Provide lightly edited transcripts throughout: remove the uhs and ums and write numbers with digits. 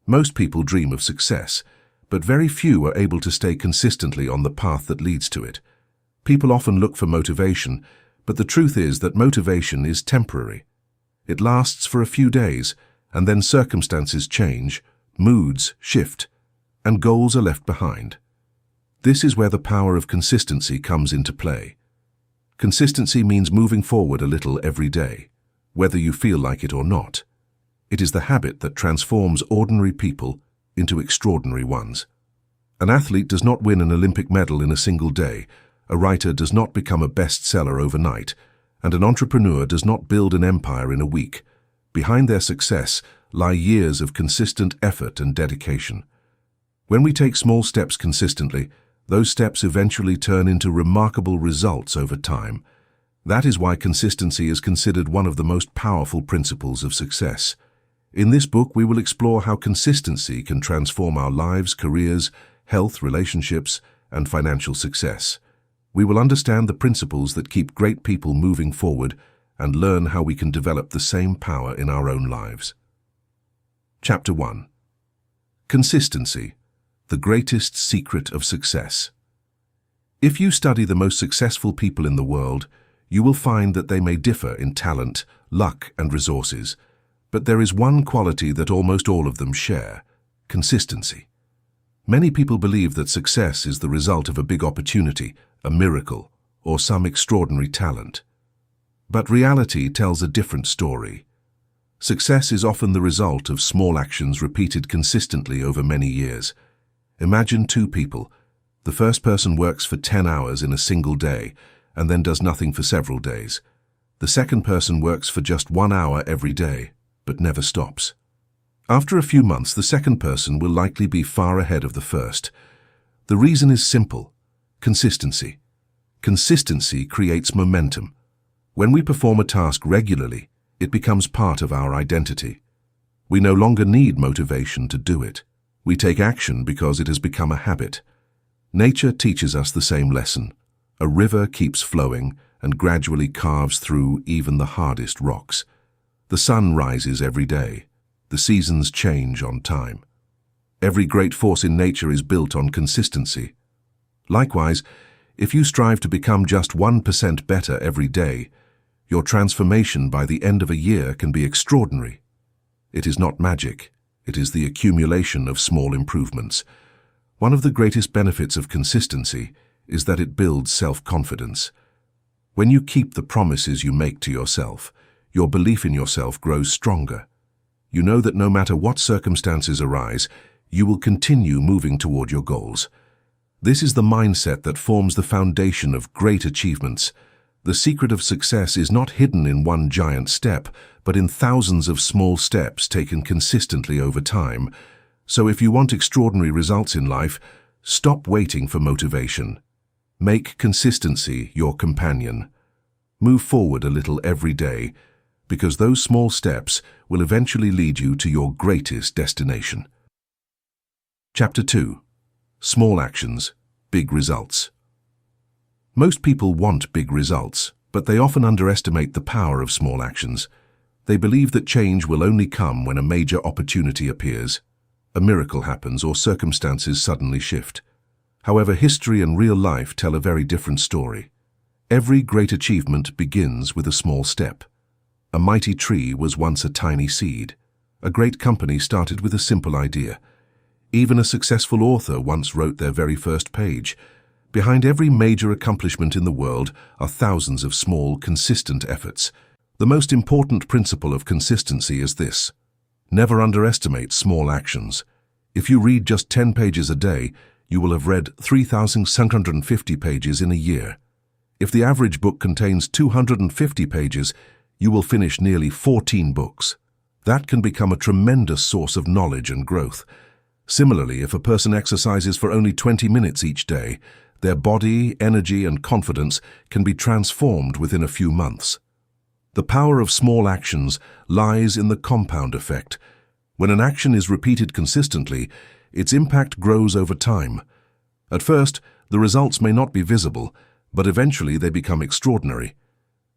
Most people dream of success, but very few are able to stay consistently on the path that leads to it. People often look for motivation, but the truth is that motivation is temporary. It lasts for a few days, and then circumstances change, moods shift, and goals are left behind. This is where the power of consistency comes into play. Consistency means moving forward a little every day, whether you feel like it or not. It is the habit that transforms ordinary people into extraordinary ones. An athlete does not win an Olympic medal in a single day, a writer does not become a bestseller overnight, and an entrepreneur does not build an empire in a week. Behind their success lie years of consistent effort and dedication. When we take small steps consistently, those steps eventually turn into remarkable results over time. That is why consistency is considered one of the most powerful principles of success. In this book, we will explore how consistency can transform our lives, careers, health, relationships, and financial success. We will understand the principles that keep great people moving forward and learn how we can develop the same power in our own lives. Chapter 1. Consistency, the greatest secret of success. If you study the most successful people in the world, you will find that they may differ in talent, luck, and resources. But there is one quality that almost all of them share: consistency. Many people believe that success is the result of a big opportunity, a miracle, or some extraordinary talent. But reality tells a different story. Success is often the result of small actions repeated consistently over many years. Imagine two people. The first person works for 10 hours in a single day and then does nothing for several days. The second person works for just 1 hour every day, but never stops. After a few months, the second person will likely be far ahead of the first. The reason is simple: consistency. Consistency creates momentum. When we perform a task regularly, it becomes part of our identity. We no longer need motivation to do it. We take action because it has become a habit. Nature teaches us the same lesson. A river keeps flowing and gradually carves through even the hardest rocks. The sun rises every day. The seasons change on time. Every great force in nature is built on consistency. Likewise, if you strive to become just 1% better every day, your transformation by the end of a year can be extraordinary. It is not magic. It is the accumulation of small improvements. One of the greatest benefits of consistency is that it builds self-confidence. When you keep the promises you make to yourself, your belief in yourself grows stronger. You know that no matter what circumstances arise, you will continue moving toward your goals. This is the mindset that forms the foundation of great achievements. The secret of success is not hidden in one giant step, but in thousands of small steps taken consistently over time. So if you want extraordinary results in life, stop waiting for motivation. Make consistency your companion. Move forward a little every day, because those small steps will eventually lead you to your greatest destination. Chapter 2. Small actions, big results. Most people want big results, but they often underestimate the power of small actions. They believe that change will only come when a major opportunity appears, a miracle happens, or circumstances suddenly shift. However, history and real life tell a very different story. Every great achievement begins with a small step. A mighty tree was once a tiny seed. A great company started with a simple idea. Even a successful author once wrote their very first page. Behind every major accomplishment in the world are thousands of small, consistent efforts. The most important principle of consistency is this: never underestimate small actions. If you read just 10 pages a day, you will have read 3,650 pages in a year. If the average book contains 250 pages, you will finish nearly 14 books. That can become a tremendous source of knowledge and growth. Similarly, if a person exercises for only 20 minutes each day, their body, energy, and confidence can be transformed within a few months. The power of small actions lies in the compound effect. When an action is repeated consistently, its impact grows over time. At first, the results may not be visible, but eventually they become extraordinary.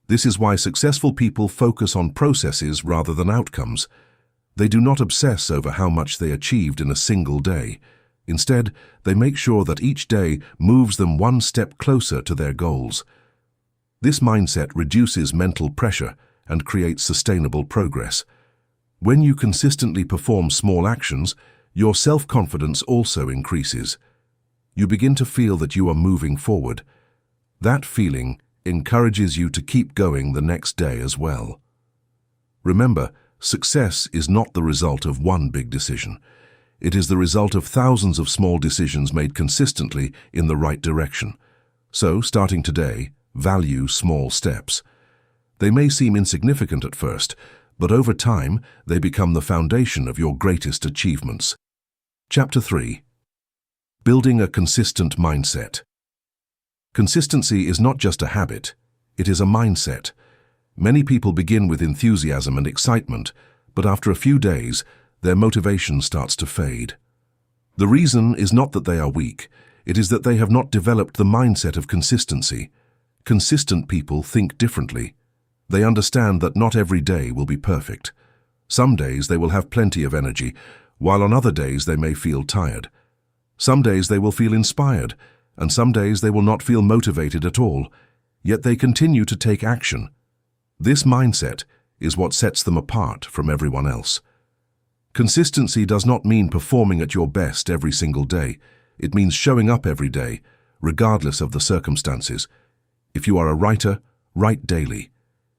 This is why successful people focus on processes rather than outcomes. They do not obsess over how much they achieved in a single day. Instead, they make sure that each day moves them one step closer to their goals. This mindset reduces mental pressure and creates sustainable progress. When you consistently perform small actions, your self-confidence also increases. You begin to feel that you are moving forward. That feeling encourages you to keep going the next day as well. Remember, success is not the result of one big decision. It is the result of thousands of small decisions made consistently in the right direction. So, starting today, value small steps. They may seem insignificant at first, but over time, they become the foundation of your greatest achievements. Chapter 3. Building a consistent mindset. Consistency is not just a habit, it is a mindset. Many people begin with enthusiasm and excitement, but after a few days, their motivation starts to fade. The reason is not that they are weak, it is that they have not developed the mindset of consistency. Consistent people think differently. They understand that not every day will be perfect. Some days they will have plenty of energy, while on other days they may feel tired. Some days they will feel inspired, and some days they will not feel motivated at all, yet they continue to take action. This mindset is what sets them apart from everyone else. Consistency does not mean performing at your best every single day. It means showing up every day, regardless of the circumstances. If you are a writer, write daily.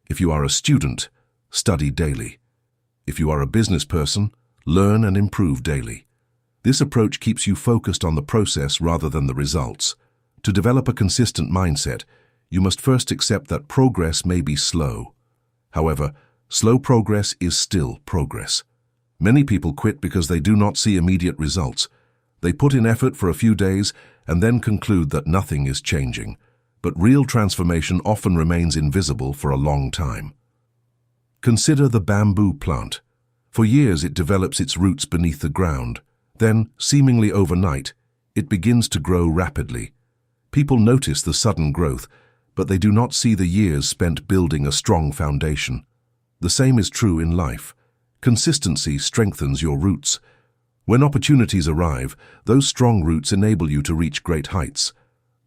If you are a student, study daily. If you are a business person, learn and improve daily. This approach keeps you focused on the process rather than the results. To develop a consistent mindset, you must first accept that progress may be slow. However, slow progress is still progress. Many people quit because they do not see immediate results. They put in effort for a few days and then conclude that nothing is changing. But real transformation often remains invisible for a long time. Consider the bamboo plant. For years it develops its roots beneath the ground. Then, seemingly overnight, it begins to grow rapidly. People notice the sudden growth, but they do not see the years spent building a strong foundation. The same is true in life. Consistency strengthens your roots. When opportunities arrive, those strong roots enable you to reach great heights.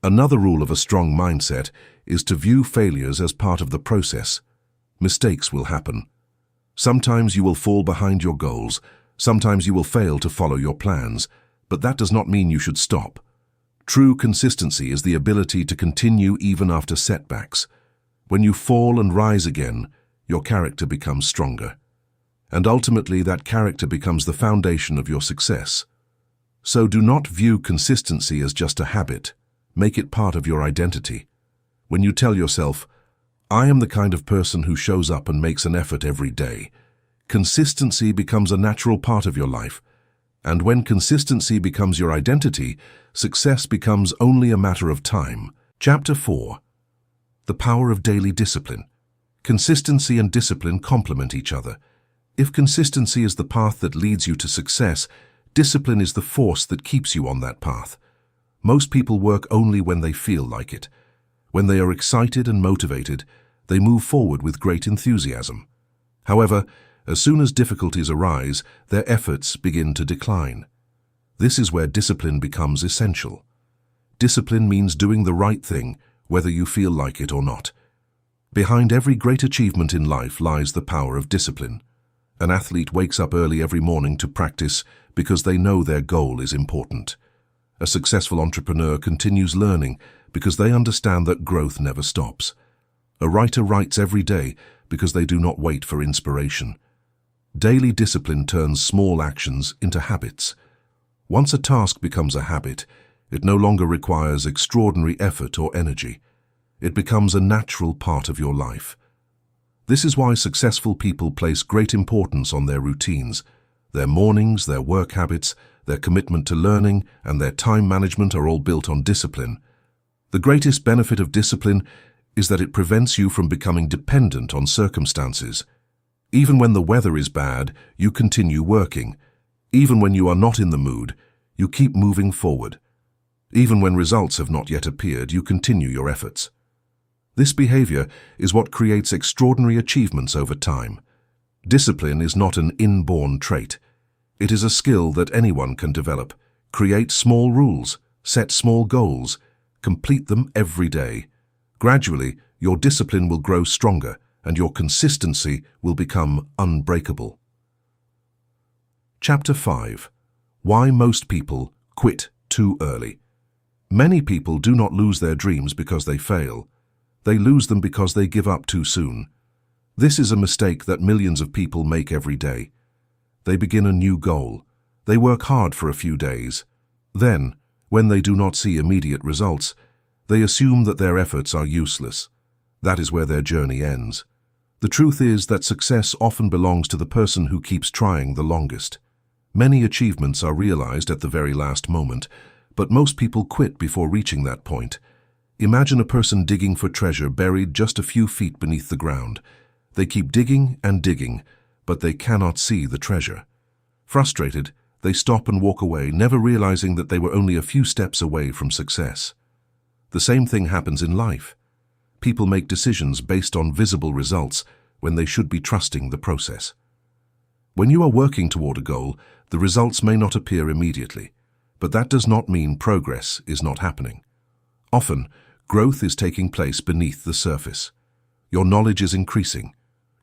Another rule of a strong mindset is to view failures as part of the process. Mistakes will happen. Sometimes you will fall behind your goals, sometimes you will fail to follow your plans, but that does not mean you should stop. True consistency is the ability to continue even after setbacks. When you fall and rise again, your character becomes stronger. And ultimately that character becomes the foundation of your success. So do not view consistency as just a habit. Make it part of your identity. When you tell yourself, I am the kind of person who shows up and makes an effort every day, consistency becomes a natural part of your life. And when consistency becomes your identity, success becomes only a matter of time. Chapter 4. The power of daily discipline. Consistency and discipline complement each other. If consistency is the path that leads you to success, discipline is the force that keeps you on that path. Most people work only when they feel like it. When they are excited and motivated, they move forward with great enthusiasm. However, as soon as difficulties arise, their efforts begin to decline. This is where discipline becomes essential. Discipline means doing the right thing, whether you feel like it or not. Behind every great achievement in life lies the power of discipline. An athlete wakes up early every morning to practice because they know their goal is important. A successful entrepreneur continues learning because they understand that growth never stops. A writer writes every day because they do not wait for inspiration. Daily discipline turns small actions into habits. Once a task becomes a habit, it no longer requires extraordinary effort or energy. It becomes a natural part of your life. This is why successful people place great importance on their routines. Their mornings, their work habits, their commitment to learning, and their time management are all built on discipline. The greatest benefit of discipline is that it prevents you from becoming dependent on circumstances. Even when the weather is bad, you continue working. Even when you are not in the mood, you keep moving forward. Even when results have not yet appeared, you continue your efforts. This behavior is what creates extraordinary achievements over time. Discipline is not an inborn trait. It is a skill that anyone can develop. Create small rules, set small goals, complete them every day. Gradually, your discipline will grow stronger and your consistency will become unbreakable. Chapter 5. Why most people quit too early. Many people do not lose their dreams because they fail. They lose them because they give up too soon. This is a mistake that millions of people make every day. They begin a new goal. They work hard for a few days. Then, when they do not see immediate results, they assume that their efforts are useless. That is where their journey ends. The truth is that success often belongs to the person who keeps trying the longest. Many achievements are realized at the very last moment, but most people quit before reaching that point. Imagine a person digging for treasure buried just a few feet beneath the ground. They keep digging and digging, but they cannot see the treasure. Frustrated, they stop and walk away, never realizing that they were only a few steps away from success. The same thing happens in life. People make decisions based on visible results when they should be trusting the process. When you are working toward a goal, the results may not appear immediately, but that does not mean progress is not happening. Often, growth is taking place beneath the surface. Your knowledge is increasing.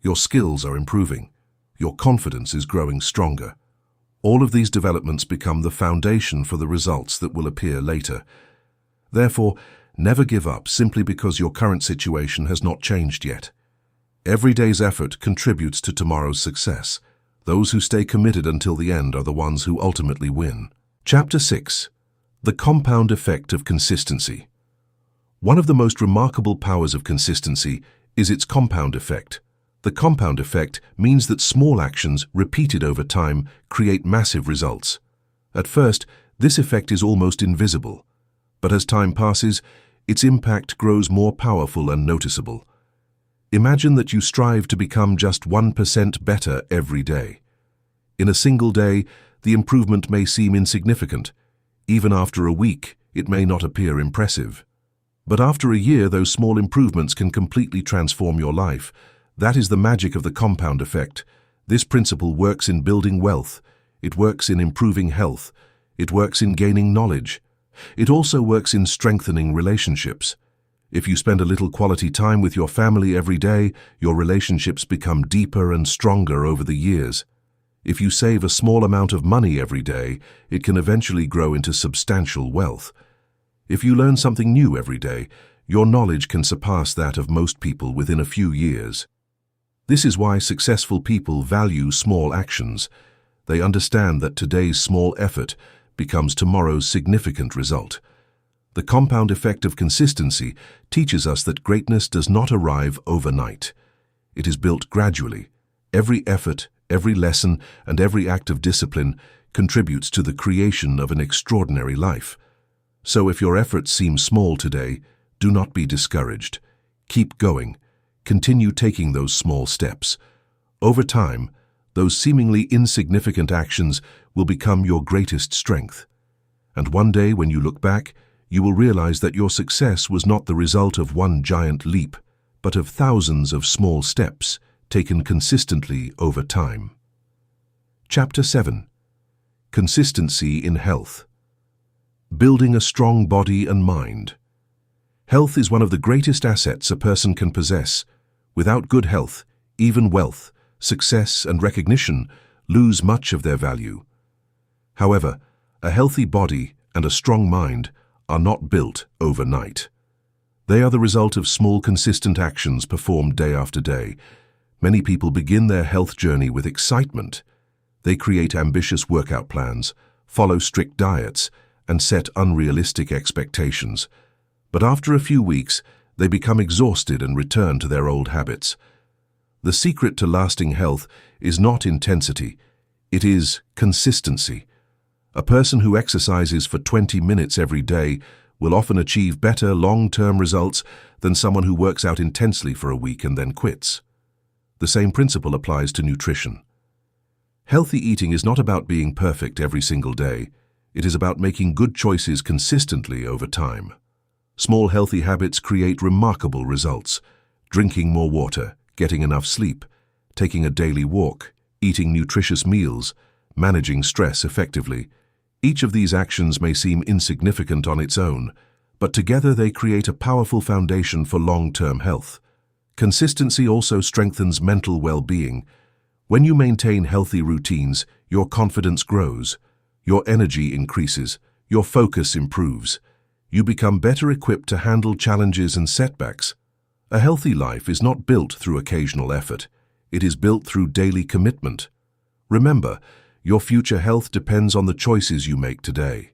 Your skills are improving. Your confidence is growing stronger. All of these developments become the foundation for the results that will appear later. Therefore, never give up simply because your current situation has not changed yet. Every day's effort contributes to tomorrow's success. Those who stay committed until the end are the ones who ultimately win. Chapter 6. The compound effect of consistency. One of the most remarkable powers of consistency is its compound effect. The compound effect means that small actions repeated over time create massive results. At first, this effect is almost invisible, but as time passes, its impact grows more powerful and noticeable. Imagine that you strive to become just 1% better every day. In a single day, the improvement may seem insignificant. Even after a week, it may not appear impressive. But after a year, those small improvements can completely transform your life. That is the magic of the compound effect. This principle works in building wealth. It works in improving health. It works in gaining knowledge. It also works in strengthening relationships. If you spend a little quality time with your family every day, your relationships become deeper and stronger over the years. If you save a small amount of money every day, it can eventually grow into substantial wealth. If you learn something new every day, your knowledge can surpass that of most people within a few years. This is why successful people value small actions. They understand that today's small effort becomes tomorrow's significant result. The compound effect of consistency teaches us that greatness does not arrive overnight. It is built gradually. Every effort, every lesson, and every act of discipline contributes to the creation of an extraordinary life. So if your efforts seem small today, do not be discouraged. Keep going. Continue taking those small steps. Over time, those seemingly insignificant actions will become your greatest strength. And one day when you look back, you will realize that your success was not the result of one giant leap, but of thousands of small steps taken consistently over time. Chapter 7. Consistency in health. Building a strong body and mind. Health is one of the greatest assets a person can possess. Without good health, even wealth, success, and recognition lose much of their value. However, a healthy body and a strong mind are not built overnight. They are the result of small, consistent actions performed day after day. Many people begin their health journey with excitement. They create ambitious workout plans, follow strict diets, and set unrealistic expectations. But after a few weeks, they become exhausted and return to their old habits. The secret to lasting health is not intensity, it is consistency. A person who exercises for 20 minutes every day will often achieve better long-term results than someone who works out intensely for a week and then quits. The same principle applies to nutrition. Healthy eating is not about being perfect every single day. It is about making good choices consistently over time. Small healthy habits create remarkable results. Drinking more water, getting enough sleep, taking a daily walk, eating nutritious meals, managing stress effectively. Each of these actions may seem insignificant on its own, but together they create a powerful foundation for long-term health. Consistency also strengthens mental well-being. When you maintain healthy routines, your confidence grows, your energy increases, your focus improves. You become better equipped to handle challenges and setbacks. A healthy life is not built through occasional effort. It is built through daily commitment. Remember, your future health depends on the choices you make today.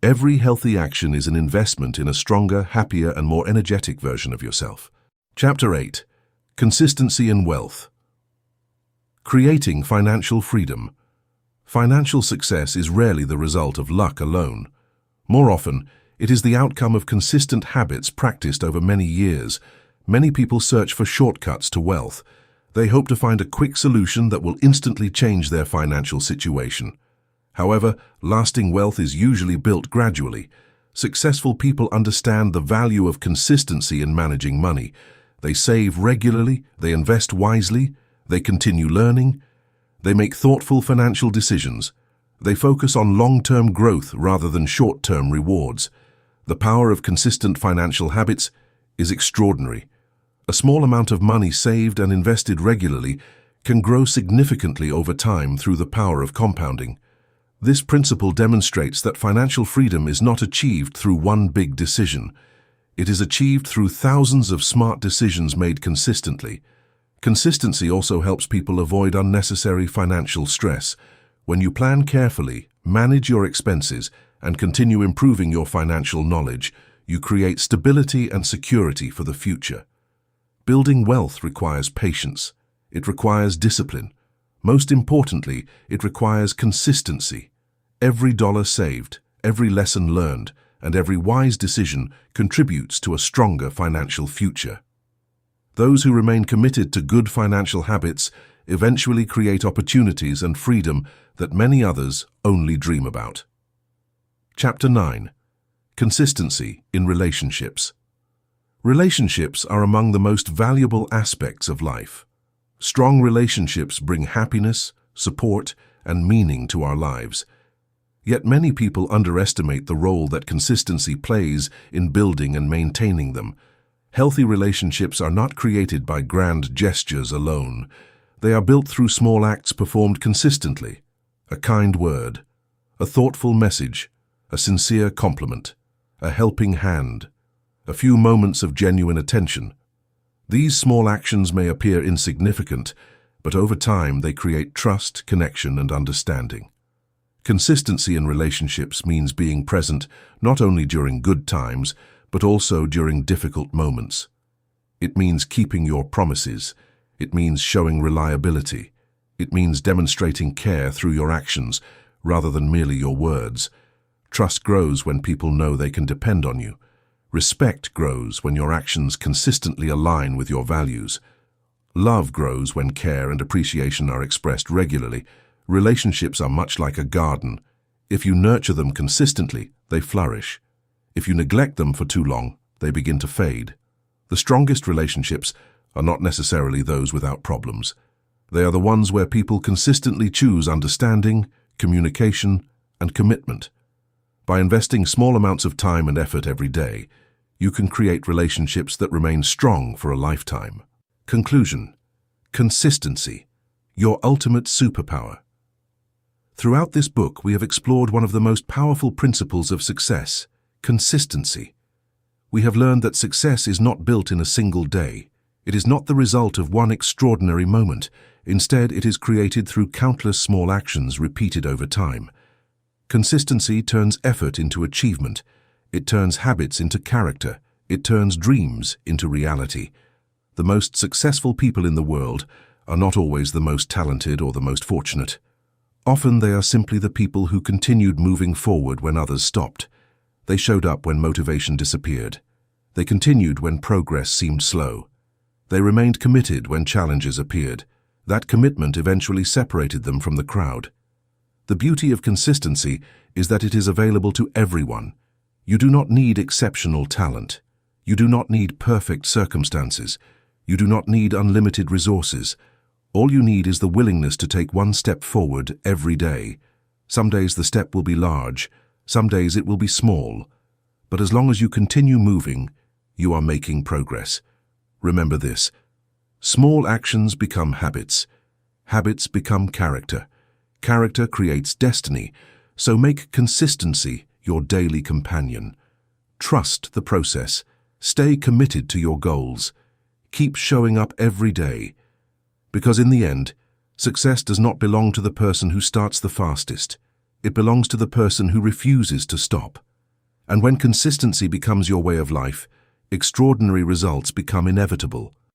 Every healthy action is an investment in a stronger, happier, and more energetic version of yourself. Chapter 8. Consistency and Wealth. Creating financial freedom. Financial success is rarely the result of luck alone. More often, it is the outcome of consistent habits practiced over many years. Many people search for shortcuts to wealth. They hope to find a quick solution that will instantly change their financial situation. However, lasting wealth is usually built gradually. Successful people understand the value of consistency in managing money. They save regularly, they invest wisely, they continue learning, they make thoughtful financial decisions. They focus on long-term growth rather than short-term rewards. The power of consistent financial habits is extraordinary. A small amount of money saved and invested regularly can grow significantly over time through the power of compounding. This principle demonstrates that financial freedom is not achieved through one big decision. It is achieved through thousands of smart decisions made consistently. Consistency also helps people avoid unnecessary financial stress. When you plan carefully, manage your expenses, and continue improving your financial knowledge, you create stability and security for the future. Building wealth requires patience. It requires discipline. Most importantly, it requires consistency. Every dollar saved, every lesson learned, and every wise decision contributes to a stronger financial future. Those who remain committed to good financial habits eventually create opportunities and freedom that many others only dream about. Chapter 9. Consistency in Relationships. Relationships are among the most valuable aspects of life. Strong relationships bring happiness, support, and meaning to our lives. Yet many people underestimate the role that consistency plays in building and maintaining them. Healthy relationships are not created by grand gestures alone. They are built through small acts performed consistently. A kind word, a thoughtful message, a sincere compliment, a helping hand, a few moments of genuine attention. These small actions may appear insignificant, but over time they create trust, connection, and understanding. Consistency in relationships means being present not only during good times, but also during difficult moments. It means keeping your promises. It means showing reliability. It means demonstrating care through your actions rather than merely your words. Trust grows when people know they can depend on you. Respect grows when your actions consistently align with your values. Love grows when care and appreciation are expressed regularly. Relationships are much like a garden. If you nurture them consistently, they flourish. If you neglect them for too long, they begin to fade. The strongest relationships are not necessarily those without problems. They are the ones where people consistently choose understanding, communication, and commitment. By investing small amounts of time and effort every day, you can create relationships that remain strong for a lifetime. Conclusion. Consistency, your ultimate superpower. Throughout this book, we have explored one of the most powerful principles of success, consistency. We have learned that success is not built in a single day. It is not the result of one extraordinary moment. Instead, it is created through countless small actions repeated over time. Consistency turns effort into achievement. It turns habits into character. It turns dreams into reality. The most successful people in the world are not always the most talented or the most fortunate. Often they are simply the people who continued moving forward when others stopped. They showed up when motivation disappeared. They continued when progress seemed slow. They remained committed when challenges appeared. That commitment eventually separated them from the crowd. The beauty of consistency is that it is available to everyone. You do not need exceptional talent. You do not need perfect circumstances. You do not need unlimited resources. All you need is the willingness to take one step forward every day. Some days the step will be large, some days it will be small. But as long as you continue moving, you are making progress. Remember this: small actions become habits. Habits become character. Character creates destiny, so make consistency your daily companion. Trust the process. Stay committed to your goals. Keep showing up every day. Because in the end, success does not belong to the person who starts the fastest. It belongs to the person who refuses to stop. And when consistency becomes your way of life, extraordinary results become inevitable.